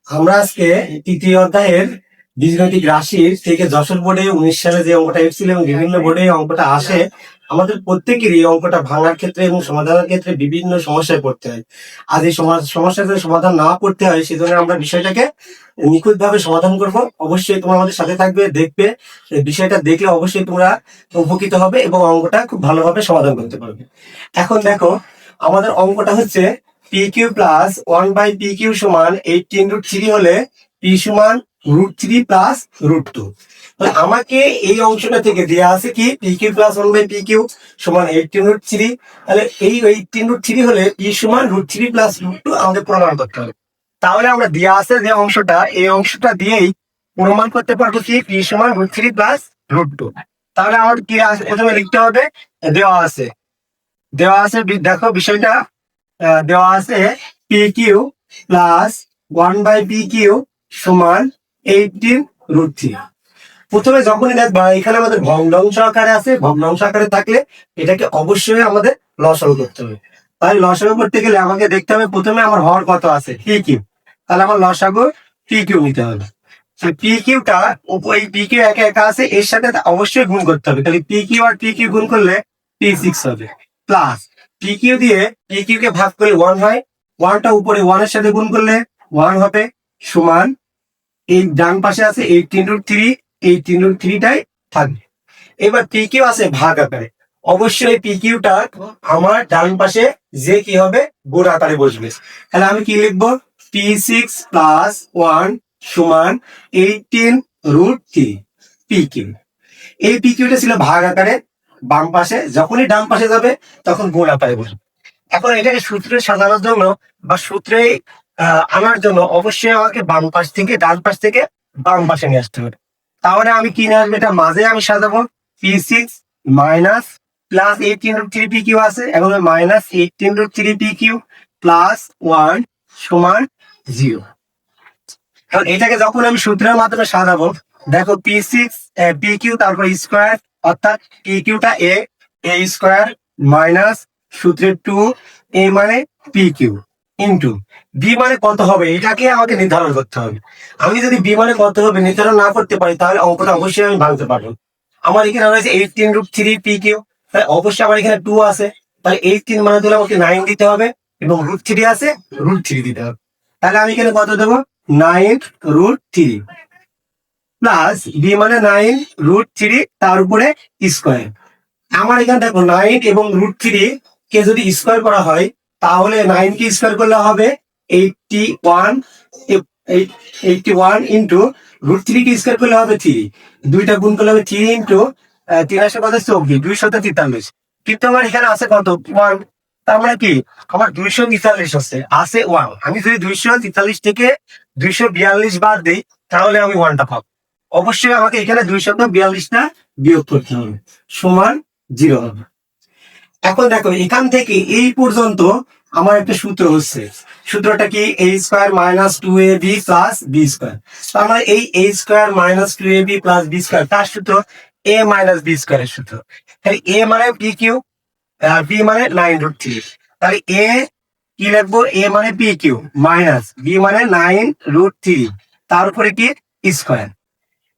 আমরা আজকে তৃতীয় অধ্যায়ের বীজগণিতিক রাশির থেকে যশোর বোর্ডে 19 সালে যে অঙ্কটা এসেছিল এবং বিভিন্ন বোর্ডে এই অঙ্কটা আসে, আমাদের প্রত্যেকেরই এই অঙ্কটা ভাঙার ক্ষেত্রে এবং সমাধানের ক্ষেত্রে বিভিন্ন সমস্যায় পড়তে হয়। আজ এই সমস্যার যদি সমাধান না করতে হয়, সেজন্য আমরা বিষয়টাকে নিখুঁত ভাবে সমাধান করব। অবশ্যই তোমরা আমাদের সাথে থাকবে, দেখবে। এই বিষয়টা দেখলে অবশ্যই তোমরা উপকৃত হবে এবং অঙ্কটা খুব ভালোভাবে সমাধান করতে পারবে। এখন দেখো, আমাদের অঙ্কটা হচ্ছে পি কিউ প্লাস 1/pq সমান 18√3 হলে পি সমান √3 প্লাস √2। আমাকে এই অংশটা থেকে দেওয়া আছে কি পি কিউ প্লাস 1/pq সমান 18√3। তাহলে এই 18√3 হলে পি সমান √3 প্লাস √2 আমাদের প্রমাণ করতে হবে। তাহলে আমরা দেওয়া আছে যে অংশটা, এই অংশটা দিয়েই প্রমাণ করতে পারবো কি পি সমান √3 প্লাস √2। তাহলে আমার কি প্রথমে লিখতে হবে, দেওয়া আছে দেখো বিষয়টা দেওয়া আছে পি কিউ প্লাস 1/pq সমান 18√3। প্রথমে যখনই দেখবা এখানে আমাদের ভগ্নাংশ আকারে আছে, ভগ্নাংশ আকারে থাকলে এটাকে অবশ্যই আমাদের লসাগু করতে হবে। তাই লসাগু করতে গেলে আমাকে দেখতে হবে প্রথমে আমার হর কত আছে, পি কিউ। তাহলে আমার লসাগু পি কিউ নিতে হবে। পি কিউটা এই পি কিউ একা একা আছে, এর সাথে অবশ্যই গুণ করতে হবে। তাহলে P Q R P Q গুণ করলে P6 হবে, প্লাস পি কিউ দিয়ে পি কিউ কে ভাগ করলে 1 হয়, 1টা উপরে 1 এর সাথে গুণ করলে 1 হবে, সমান এই ডান পাশে আছে 18√3, 18√3টাই থাকবে। এবার পি কিউ আছে ভাগ আকারে, অবশ্যই পি কিউটা আমার ডান পাশে যে কি হবে গুণ আকারে বসবে। তাহলে আমি কি লিখবো, P6 প্লাস 1 সমান 18√3 পি কিউ। এই পি কিউটা ছিল ভাগ আকারে বাম পাশে, যখনই ডান পাশে যাবে তখন গুণ আকারে বসবে। এখন এটাকে সূত্রে সাজানোর জন্য বা সূত্রে আনার জন্য অবশ্যই আমাকে বাম পাশ থেকে ডান পাশ থেকে বাম পাশে নিয়ে আসতে হবে। তাহলে আমি কি নিয়ে আসবো, এটা মাঝে আমি সাজাবো P6 minus plus 18√3 P Q আছে, এখন মাইনাস 18√3 পি কিউ প্লাস 1 সমান 0। এখন এটাকে যখন আমি সূত্রের মাধ্যমে সাজাবো, দেখো P6 পি কিউ তারপর স্কোয়ার, অর্থাৎ পি কিউটা এ স্কোয়ার মাইনাস সূত্রের 2 এ মানে পি কিউ ইন্টু বি মানে কত হবে এটাকে আমাকে নির্ধারণ করতে হবে। আমি যদি বি মানে কত হবে নির্ধারণ না করতে পারি, তাহলে অঙ্কটা অবশ্যই আমি ভাঙতে পারবো। আমার এখানে রয়েছে 18√3 পি কিউ, তাহলে অবশ্যই আমার এখানে 2 আছে, তাহলে 18 মানে দিলে আমাকে 9 দিতে হবে এবং √3 আছে, √3 দিতে হবে। তাহলে আমি এখানে কত দেবো, 9√3 প্লাস বি মানে 9√3 তার উপরে স্কোয়ার। আমার এখানে দেখো 9 এবং √3 কে যদি স্কোয়ার করা হয়, তাহলে 9 কে স্কোয়ার করলে হবে 81, 81 ইন্টু √3 কে স্কোয়ার করলে হবে 3, দুইটা গুণ করলে হবে 3 ইন্টু 3 আসে কত 24, 243। কিন্তু আমার এখানে আছে কত 1, তার মানে কি আমার 243 আছে 1। আমি যদি 243 থেকে 242 বাদ দিই, তাহলে আমি 1টা পাবো। অবশ্যই আমাকে এখানে 242টা বিয়োগ করতে হবে, সমান 0 হবে। এখন দেখো এখান থেকে এই পর্যন্ত আমার একটা সূত্র হচ্ছে, সূত্রটা কি a square minus 2ab plus B square. তার মানে এই a square minus 2ab plus B square তার সূত্র a মাইনাস বি স্কোয়ারের সূত্র। তাহলে a মানে পি কিউ আর বি মানে 9√3। তাহলে a কি লিখবো, a মানে পি কিউ মাইনাস বি মানে 9√3 তার উপরে কি স্কোয়ার,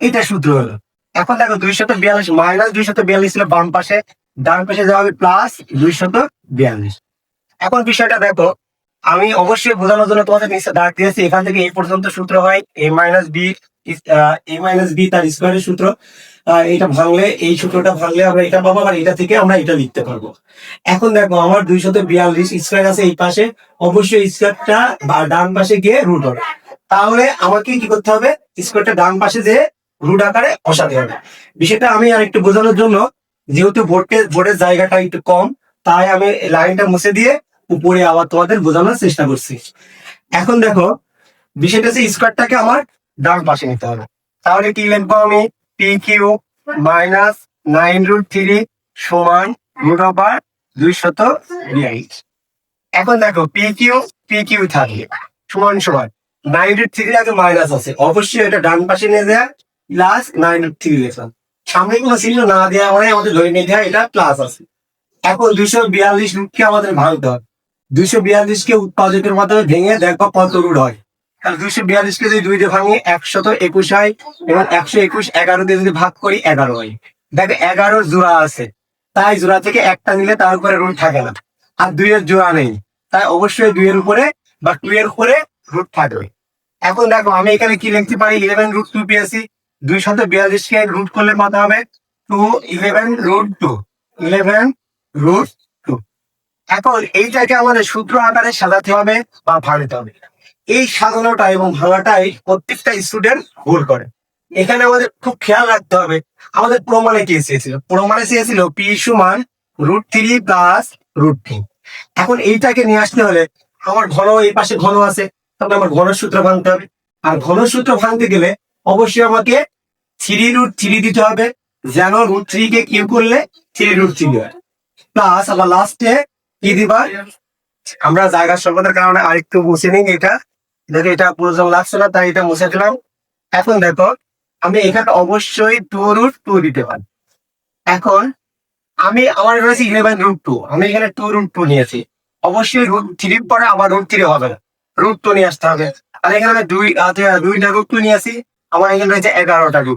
এটা সূত্র হলো। এখন দেখো 242 মাইনাস 242 ছিল বাম পাশে, ডান পাশে যাওয়া হবে প্লাস 242। এখন বিষয়টা দেখো, আমি অবশ্যই বোঝানোর জন্য তোমাদের নিচে দাগ দিয়েছি, এখান থেকে এই পর্যন্ত সূত্র হয় a মাইনাস বি তার স্কোয়ারের সূত্র। এটা ভাঙলে, এই সূত্রটা ভাঙলে আমরা এটা পাবো, আর এটা থেকে আমরা এটা লিখতে পারবো। এখন দেখো আমার 242 স্কোয়ার আছে এই পাশে, অবশ্যই স্কোয়ারটা বা ডান পাশে গিয়ে রুট হবে। তাহলে আমাকে কি করতে হবে, স্কোয়ারটা ডান পাশে যে রুট আকারে বসাতে হবে। বিষয়টা আমি আর একটু বোঝানোর জন্য, যেহেতু বোর্ডের জায়গাটা একটু কম, তাই আমি লাইনটা মুছে দিয়ে উপরে আবার তোমাদের বোঝানোর চেষ্টা করছি। এখন দেখো বিষয়টা হচ্ছে স্কোয়ারটাকে আমার ডান পাশে নিতে হবে। তাহলে কি লিখবো আমি, পি কিউ মাইনাস 9√3 সমান √242। এখন দেখো পি কিউ থাকে সমান সমান 9√3 আগে মাইনাস আছে, অবশ্যই এটা ডান পাশে নিয়ে যায় প্লাস 9√3 লিখলাম। সামনে কোনো চিহ্ন না দেওয়া মানে আমাদের ধরে নিয়ে দেওয়া এটা প্লাস আছে। এখন 242 রুটকে আমাদের ভাঙতে হবে। 242 কে উৎপাদকের মাধ্যমে ভেঙে দেখবো কত রুট হয়। তাহলে 242 কে যদি 2 দিয়ে ভাঙি 121 হয়, এবং 121 11 দিয়ে যদি ভাগ করি 11 হয়। দেখো 11 জোড়া আছে, তাই জোড়া থেকে একটা নিলে তার উপরে রুট থাকে না, আর 2 এর জোড়া নেই, তাই অবশ্যই 2 এর উপরে বা 2 এর উপরে রুট থাকবে। এখন দেখো আমি এখানে কি লিখতে পারি, 11√2 পেয়েছি। 242 কে রুট করলে কত হবে? 2 11√2, 11√2। এখন এইটাকে আমাদের সূত্র আকারে সাজাতে হবে বা ভাঙতে হবে। এই সাজানোটা এবং ভাঙাটাই প্রত্যেকটা স্টুডেন্ট ভুল করে। এখানে আমাদের খুব খেয়াল রাখতে হবে, আমাদের প্রমাণে কি চেয়েছিল? প্রমাণে চেয়েছিল পি সমান √3 প্লাস √3। এখন এইটাকে নিয়ে আসতে হলে আমার ঘন এই পাশে ঘন আছে, তাহলে আমার ঘন সূত্র ভাঙতে হবে। আর ঘন সূত্র ভাঙতে গেলে অবশ্যই আমাকে 3√3 দিতে হবে, যেন √3 কে কিউ করলে 3√3 হয়। প্লাস আবার লাস্টে কি দিবা? আমরা জায়গা স্বল্পতার কারণে আরেকটু মুছে নিই এটা। দেখো এটা প্রয়োজন লাগছে না, তাই এটা মুছে দিলাম। এখন দেখো আমি এখানে অবশ্যই 2√2 দিতে পারি। এখন আমার রয়েছে 11√2, আমি এখানে 2√2 নিয়েছি। অবশ্যই √3 পরে আবার √3 হবে না, √2 নিয়ে আসতে হবে। আর এখানে আমি 2টা √2 নিয়েছি, আমার এখানে রয়েছে 11টা √2।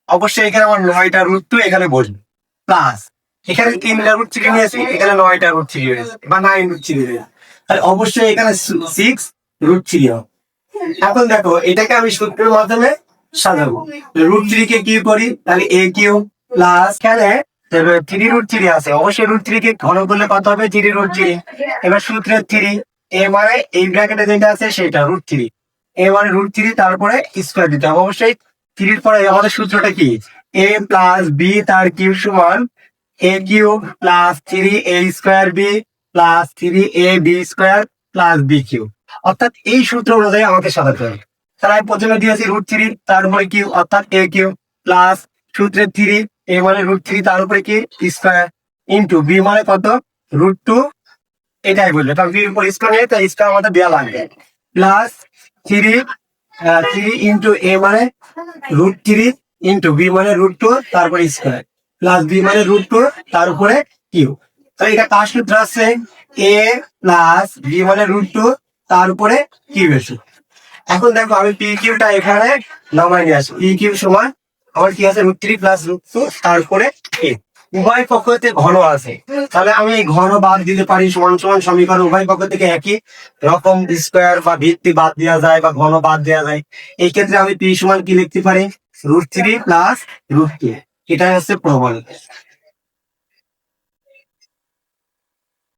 অবশ্যই এখানে আমার 9টা √2 এখানে বসবে। প্লাস এখানে 3টা √3 নিয়েছি, এখানে 9টা √3 রয়েছে বা 9√3 রয়েছে, তাহলে অবশ্যই এখানে 6√3 হবে। এখন দেখো এটাকে আমি সূত্রের মাধ্যমে সাজাবো। √3 কে কিউ করি, তাহলে a কিউ প্লাস এখানে 3√3 আছে, অবশ্যই √3 কে ঘন করলে কত হবে? 3√3। এবার সূত্রের 3 a মানে এই ব্র্যাকেটে যেটা আছে সেটা √3, a মানে √3, তারপরে স্কয়ার দিতে হবে। অবশ্যই 3 এর পরে আমাদের সূত্রটা কি? a প্লাস b তার কিউ সমান a cube plus 3a square b plus 3ab square plus b cube. অর্থাৎ এই সূত্র অনুযায়ী আমাকে সাজাতে হবে। তাহলে আমি প্রথমে দিয়েছি √3, তার উপরে কিউ অর্থাৎ a কিউ প্লাস সূত্রের 3, a মানে √3, তার উপরে কি স্কয়ার ইন্টু b মানে কত? √2। এটাই বলবে, কারণ b এর উপর স্কয়ার নেই, তাই স্কয়ার আমাদের দেওয়া লাগবে। প্লাস 3 ইন্টু a মানে √3 ইন্টু b মানে √2, তারপরে স্কয়ার প্লাস b মানে √2, তার উপরে কিউ। তাহলে এটা কার সূত্র আছে? a প্লাস b মানে √2, তার উপরে কিউ এর সূত্র। এখন দেখো আমি পি কিউটা এখানে নামাই নিয়ে আসি। পি কিউ সমান আমার কি আছে? √3 প্লাস √2, তারপরে a। উভয় পক্ষ থেকে ঘন আছে, তাহলে আমি এই ঘন বাদ দিতে পারি, সমান সমান সমীকরণ উভয় পক্ষ থেকে একই রকম স্কয়ার বা ভিত্তি বাদ দেওয়া যায় বা ঘন বাদ দেওয়া যায়। এই ক্ষেত্রে আমি পি সমান কি লিখতে পারি? √3 প্লাস √2। এটাই হচ্ছে প্রমাণ।